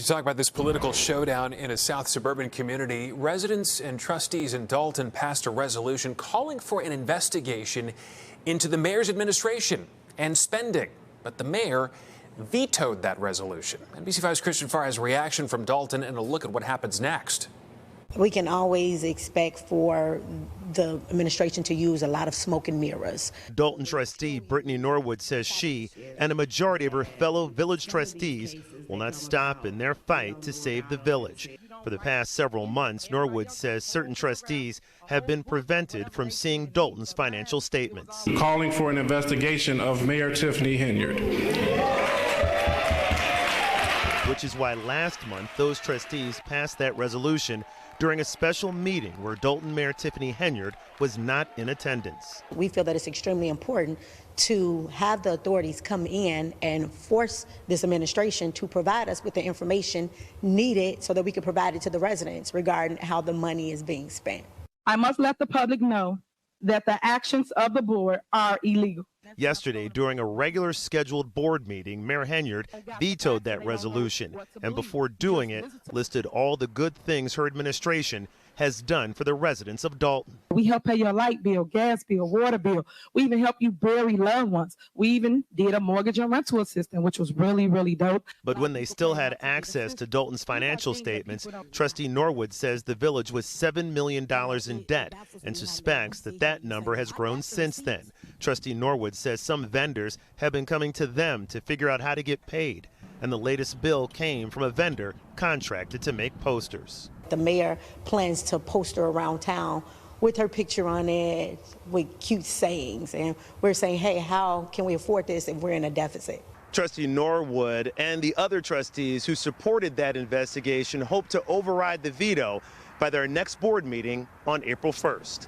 To talk about this political showdown in a South suburban community, residents and trustees in Dalton passed a resolution calling for an investigation into the mayor's administration and spending. But the mayor vetoed that resolution. NBC5's Christian Farr has a reaction from Dalton and a look at what happens next. We can always expect for the administration to use a lot of smoke and mirrors. Dalton trustee Brittany Norwood says she and a majority of her fellow village trustees will not stop in their fight to save the village. For the past several months, Norwood says certain trustees have been prevented from seeing Dalton's financial statements. Calling for an investigation of Mayor Tiffany Henyard. Which is why last month those trustees passed that resolution during a special meeting where Dolton Mayor Tiffany Henyard was not in attendance. We feel that it's extremely important to have the authorities come in and force this administration to provide us with the information needed so that we can provide it to the residents regarding how the money is being spent. I must let the public know that the actions of the board are illegal. Yesterday, during a regular scheduled board meeting, Mayor Henyard vetoed that resolution, and before doing it, listed all the good things her administration has done for the residents of Dalton. We help pay your light bill, gas bill, water bill. We even help you bury loved ones. We even did a mortgage and rental assistance, which was really, really dope. But when they still had access to Dalton's financial statements, trustee Norwood says the village was $7 million in debt and suspects that that number has grown since then. Trustee Norwood says some vendors have been coming to them to figure out how to get paid. And the latest bill came from a vendor contracted to make posters. The mayor plans to poster around town with her picture on it with cute sayings. And we're saying, hey, how can we afford this if we're in a deficit? Trustee Norwood and the other trustees who supported that investigation hope to override the veto by their next board meeting on April 1st.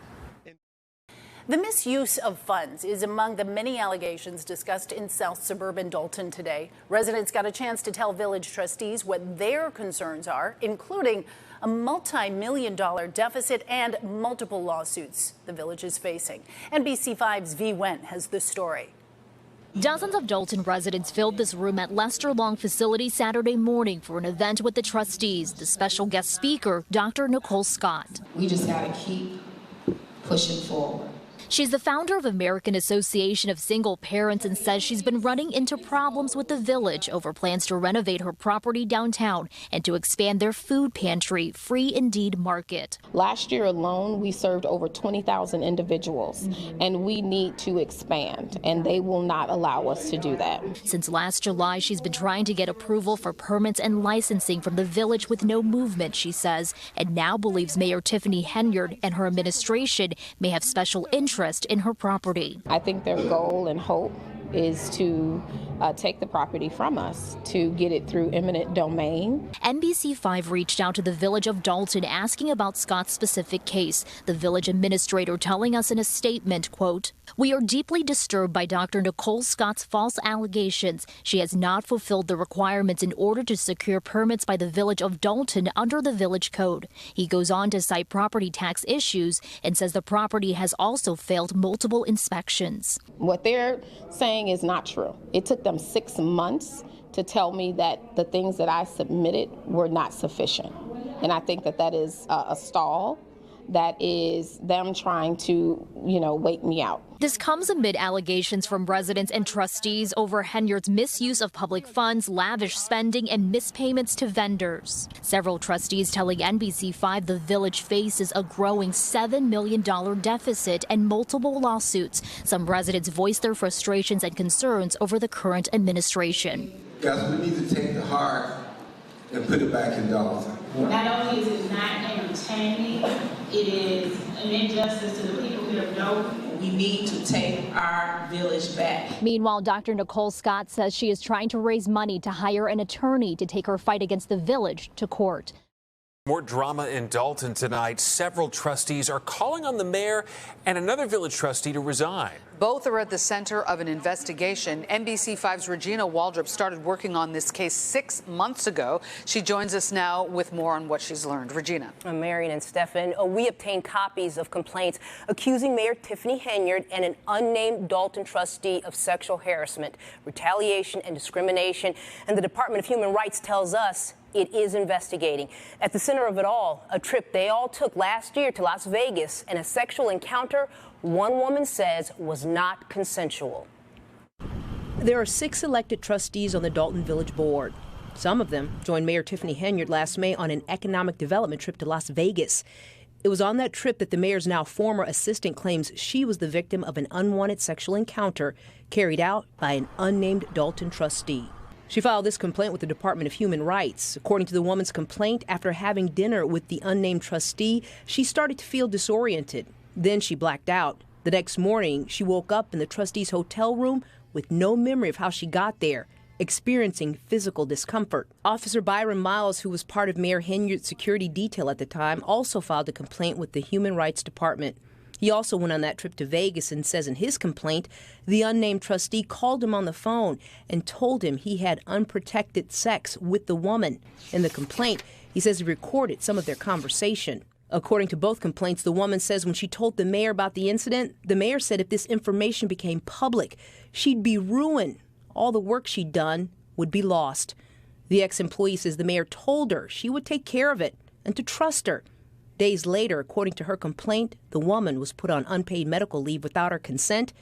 The misuse of funds is among the many allegations discussed in South suburban Dalton today. Residents got a chance to tell village trustees what their concerns are, including a multi-million-dollar deficit and multiple lawsuits the village is facing. NBC5's V. Wen has the story. Dozens of Dalton residents filled this room at Lester Long facility Saturday morning for an event with the trustees. The special guest speaker, Dr. Nicole Scott. We just got to keep pushing forward. She's the founder of American Association of Single Parents and says she's been running into problems with the village over plans to renovate her property downtown and to expand their food pantry, Free Indeed Market. Last year alone, we served over 20,000 individuals, and we need to expand, and they will not allow us to do that. Since last July, she's been trying to get approval for permits and licensing from the village with no movement, she says, and now believes Mayor Tiffany Henyard and her administration may have special interest in her property. I think their goal and hope is to take the property from us, to get it through eminent domain. NBC5 reached out to the village of Dalton asking about Scott's specific case. The village administrator telling us in a statement, quote, "We are deeply disturbed by Dr. Nicole Scott's false allegations. She has not fulfilled the requirements in order to secure permits by the village of Dalton under the village code." He goes on to cite property tax issues and says the property has also failed multiple inspections. What they're saying is not true. It took them 6 months to tell me that the things that I submitted were not sufficient. And I think that that is a stall. That is them trying to, wait me out. This comes amid allegations from residents and trustees over Henyard's misuse of public funds, lavish spending, and mispayments to vendors. Several trustees telling NBC5 the village faces a growing $7 million deficit and multiple lawsuits. Some residents voiced their frustrations and concerns over the current administration. Guys, we need to take the heart and put it back in Dalton. Not only is it not entertaining, it is an injustice to the people here of Dalton. We need to take our village back. Meanwhile, Dr. Nicole Scott says she is trying to raise money to hire an attorney to take her fight against the village to court. More drama in Dalton tonight. Several trustees are calling on the mayor and another village trustee to resign. Both are at the center of an investigation. NBC5's Regina Waldrop started working on this case 6 months ago. She joins us now with more on what she's learned. Regina. Marion and Stefan, we obtained copies of complaints accusing Mayor Tiffany Henyard and an unnamed Dalton trustee of sexual harassment, retaliation, and discrimination. And the Department of Human Rights tells us it is investigating. At the center of it all, a trip they all took last year to Las Vegas and a sexual encounter one woman says was not consensual. There are 6 elected trustees on the Dalton Village Board. Some of them joined Mayor Tiffany Henyard last May on an economic development trip to Las Vegas. It was on that trip that the mayor's now former assistant claims she was the victim of an unwanted sexual encounter carried out by an unnamed Dalton trustee. She filed this complaint with the Department of Human Rights. According to the woman's complaint, after having dinner with the unnamed trustee, she started to feel disoriented. Then she blacked out. The next morning, she woke up in the trustee's hotel room with no memory of how she got there, experiencing physical discomfort. Officer Byron Miles, who was part of Mayor Henyard's security detail at the time, also filed a complaint with the Human Rights Department. He also went on that trip to Vegas and says in his complaint, the unnamed trustee called him on the phone and told him he had unprotected sex with the woman. In the complaint, he says he recorded some of their conversation. According to both complaints, the woman says when she told the mayor about the incident, the mayor said if this information became public, she'd be ruined. All the work she'd done would be lost. The ex-employee says the mayor told her she would take care of it and to trust her. Days later, according to her complaint, the woman was put on unpaid medical leave without her consent.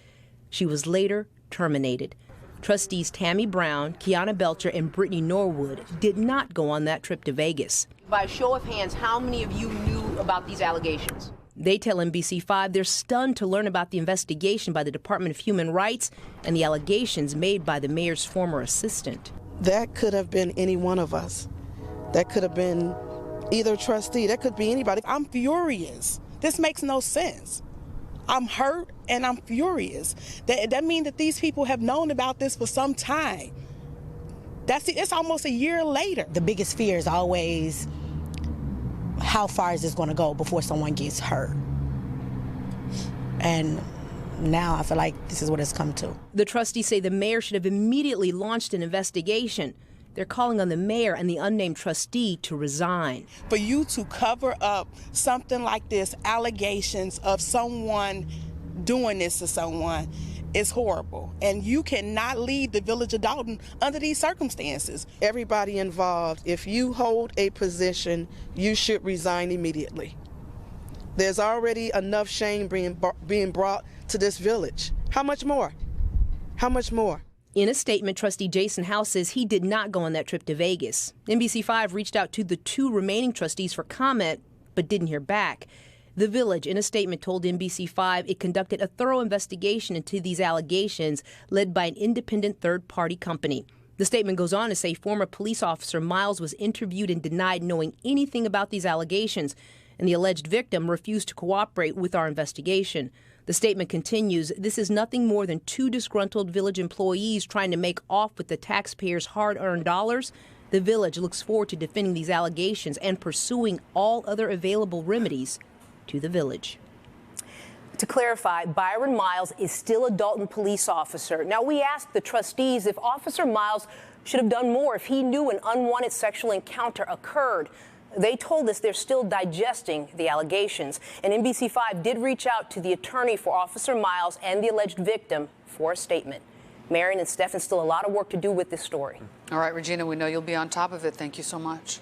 She was later terminated. Trustees Tammy Brown, Kiana Belcher, and Brittany Norwood did not go on that trip to Vegas. By a show of hands, how many of you knew about these allegations? They tell NBC5 they're stunned to learn about the investigation by the Department of Human Rights and the allegations made by the mayor's former assistant. That could have been any one of us. That could have been either trustee. That could be anybody. I'm furious. This makes no sense. I'm hurt and I'm furious. That means that these people have known about this for some time. It's almost a year later. The biggest fear is always, how far is this going to go before someone gets hurt? And now I feel like this is what it's come to. The trustees say the mayor should have immediately launched an investigation. They're calling on the mayor and the unnamed trustee to resign. For you to cover up something like this, allegations of someone doing this to someone, is horrible. And you cannot lead the village of Dalton under these circumstances. Everybody involved, if you hold a position, you should resign immediately. There's already enough shame being brought to this village. How much more? How much more? In a statement, Trustee Jason House says he did not go on that trip to Vegas. NBC5 reached out to the 2 remaining trustees for comment, but didn't hear back. The village, in a statement, told NBC5 it conducted a thorough investigation into these allegations led by an independent third-party company. The statement goes on to say former police officer Miles was interviewed and denied knowing anything about these allegations, and the alleged victim refused to cooperate with our investigation. The statement continues, this is nothing more than 2 disgruntled village employees trying to make off with the taxpayers' hard-earned dollars. The village looks forward to defending these allegations and pursuing all other available remedies to the village. To clarify, Byron Miles is still a Dalton police officer. Now, we asked the trustees if Officer Miles should have done more if he knew an unwanted sexual encounter occurred. They told us they're still digesting the allegations. And NBC5 did reach out to the attorney for Officer Miles and the alleged victim for a statement. Marion and Stephen, still a lot of work to do with this story. All right, Regina, we know you'll be on top of it. Thank you so much.